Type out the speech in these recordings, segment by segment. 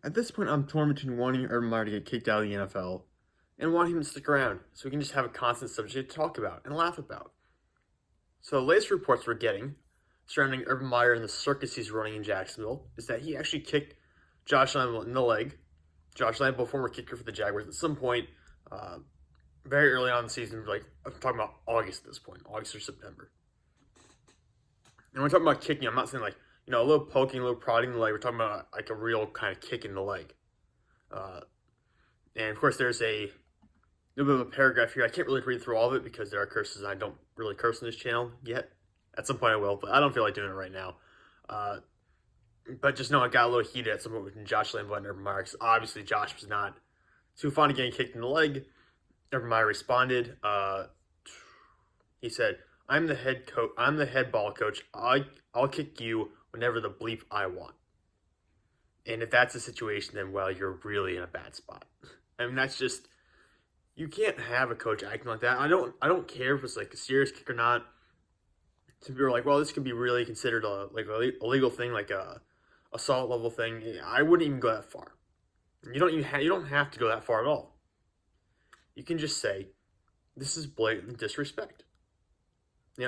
At this point, I'm torn between wanting Urban Meyer to get kicked out of the NFL and wanting him to stick around so we can just have a constant subject to talk about and laugh about. So the latest reports we're getting surrounding Urban Meyer and the circus he's running in Jacksonville is that he actually kicked Josh Lambo in the leg. Josh Lambo, former kicker for the Jaguars, at some point uh, very early on in the season, like I'm talking about August at this point, August or September. And when we're talking about kicking, I'm not saying like, a little poking, a little prodding the leg. We're talking about like a real kind of kick in the leg. Uh, and of course, there's a little bit of a paragraph here. I can't really read through all of it because there are curses, and I don't really curse on this channel yet. At some point I will, but I don't feel like doing it right now. Uh, but just know I got a little heated at some point between Josh Lambo and Urban Meyer, because obviously Josh was not too fond of getting kicked in the leg. Urban Meyer responded. He said, "I'm the head coach. I'm the head ball coach. I'll kick you whenever the bleep I want." And if that's the situation, then well, you're really in a bad spot. I mean, that's just, you can't have a coach acting like that. I don't care if it's like a serious kick or not. Some people are like, well, this could be really considered a legal thing, like a assault level thing. I wouldn't even go that far. You don't have to go that far at all. You can just say, this is blatant disrespect.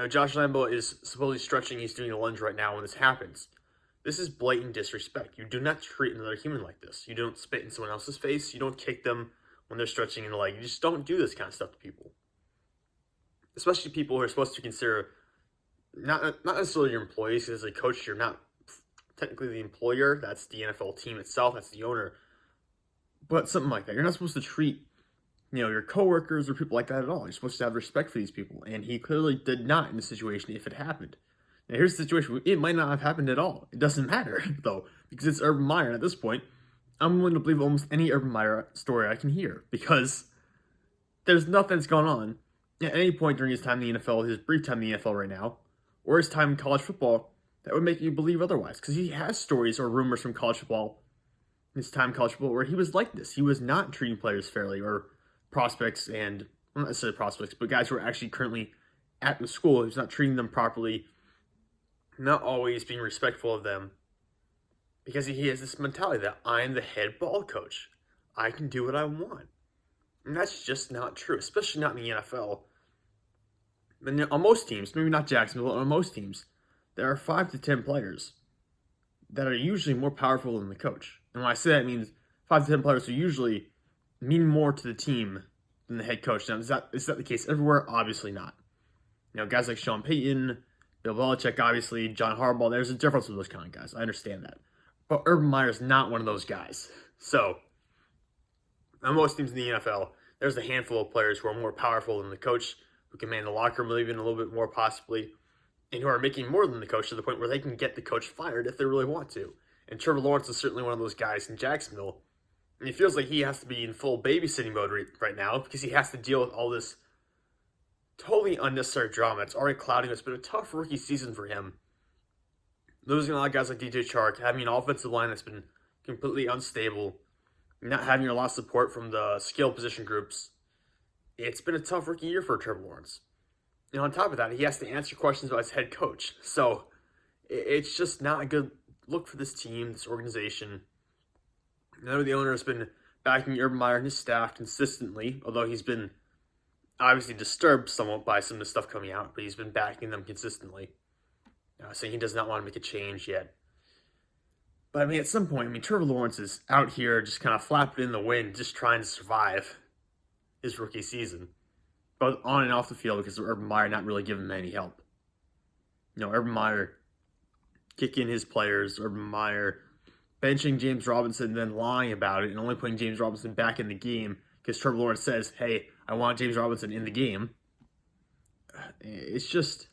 Josh Lambo is supposedly stretching. He's doing a lunge right now when this happens. This is blatant disrespect. You do not treat another human like this. You don't spit in someone else's face. You don't kick them when they're stretching in the leg. You just don't do this kind of stuff to people. Especially people who are supposed to consider not necessarily your employees. As a coach, you're not technically the employer. That's the NFL team itself. That's the owner. But something like that. You're not supposed to treat your coworkers or people like that at all. You're supposed to have respect for these people. And he clearly did not in the situation if it happened. Now, here's the situation. It might not have happened at all. It doesn't matter, though, because it's Urban Meyer. And at this point, I'm willing to believe almost any Urban Meyer story I can hear, because there's nothing that's gone on at any point during his time in the NFL, his brief time in the NFL right now, or his time in college football, that would make you believe otherwise. Because he has stories or rumors from college football, his time in college football, where he was like this. He was not treating players fairly, or prospects, and well, not necessarily prospects, but guys who are actually currently at the school. He was not treating them properly, not always being respectful of them, because he has this mentality that I'm the head ball coach. I can do what I want. And that's just not true, especially not in the NFL. And on most teams, maybe not Jacksonville, but on most teams, there are 5 to 10 players that are usually more powerful than the coach. And when I say that, it means 5 to 10 players who usually mean more to the team than the head coach. Now, is that the case everywhere? Obviously not. Guys like Sean Payton, Bill Belichick, obviously, John Harbaugh, there's a difference with those kind of guys. I understand that. But Urban Meyer is not one of those guys. So, on most teams in the NFL, there's a handful of players who are more powerful than the coach, who command the locker room even a little bit more possibly, and who are making more than the coach to the point where they can get the coach fired if they really want to. And Trevor Lawrence is certainly one of those guys in Jacksonville. And it feels like he has to be in full babysitting mode right now, because he has to deal with all this totally unnecessary drama. It's already clouding. It's been a tough rookie season for him. Losing a lot of guys like DJ Chark, having an offensive line that's been completely unstable, not having a lot of support from the skill position groups. It's been a tough rookie year for Trevor Lawrence. And on top of that, he has to answer questions about his head coach. So it's just not a good look for this team, this organization. I know the owner has been backing Urban Meyer and his staff consistently, although he's been obviously disturbed somewhat by some of the stuff coming out, but he's been backing them consistently, saying he does not want to make a change yet. But I mean, at some point, Trevor Lawrence is out here just kind of flapping in the wind, just trying to survive his rookie season, both on and off the field, because of Urban Meyer not really giving him any help. Urban Meyer kicking his players, Urban Meyer benching James Robinson, then lying about it, and only putting James Robinson back in the game because Trevor Lawrence says, hey, I want James Robinson in the game. It's just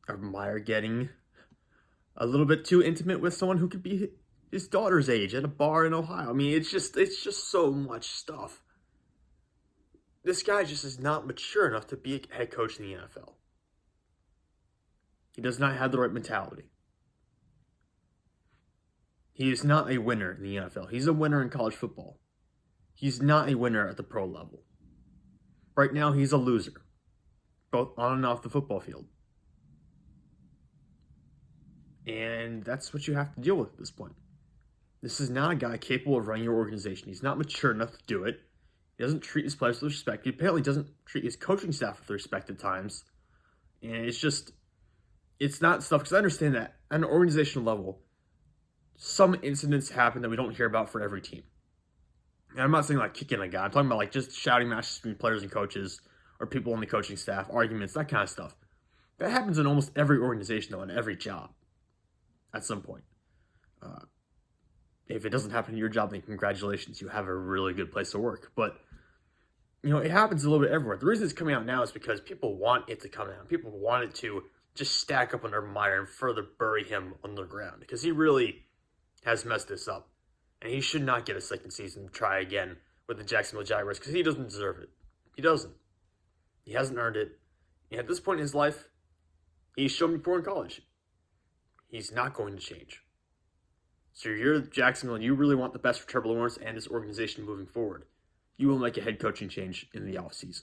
Urban Meyer getting a little bit too intimate with someone who could be his daughter's age at a bar in Ohio. I mean, it's just so much stuff. This guy just is not mature enough to be a head coach in the NFL. He does not have the right mentality. He is not a winner in the NFL. He's a winner in college football. He's not a winner at the pro level. Right now, he's a loser, both on and off the football field. And that's what you have to deal with at this point. This is not a guy capable of running your organization. He's not mature enough to do it. He doesn't treat his players with respect. He apparently doesn't treat his coaching staff with respect at times. And it's not stuff, because I understand that at an organizational level, some incidents happen that we don't hear about for every team. And I'm not saying like kicking a guy. I'm talking about like just shouting matches between players and coaches or people on the coaching staff, arguments, that kind of stuff. That happens in almost every organization, though, in every job at some point. If it doesn't happen in your job, then congratulations, you have a really good place to work. But, it happens a little bit everywhere. The reason it's coming out now is because people want it to come out. People want it to just stack up on Urban Meyer and further bury him underground, because he really has messed this up. And he should not get a second season to try again with the Jacksonville Jaguars, because he doesn't deserve it. He doesn't. He hasn't earned it. And at this point in his life, he's shown me before in college, he's not going to change. So you're Jacksonville and you really want the best for Trevor Lawrence and this organization moving forward. You will make a head coaching change in the offseason.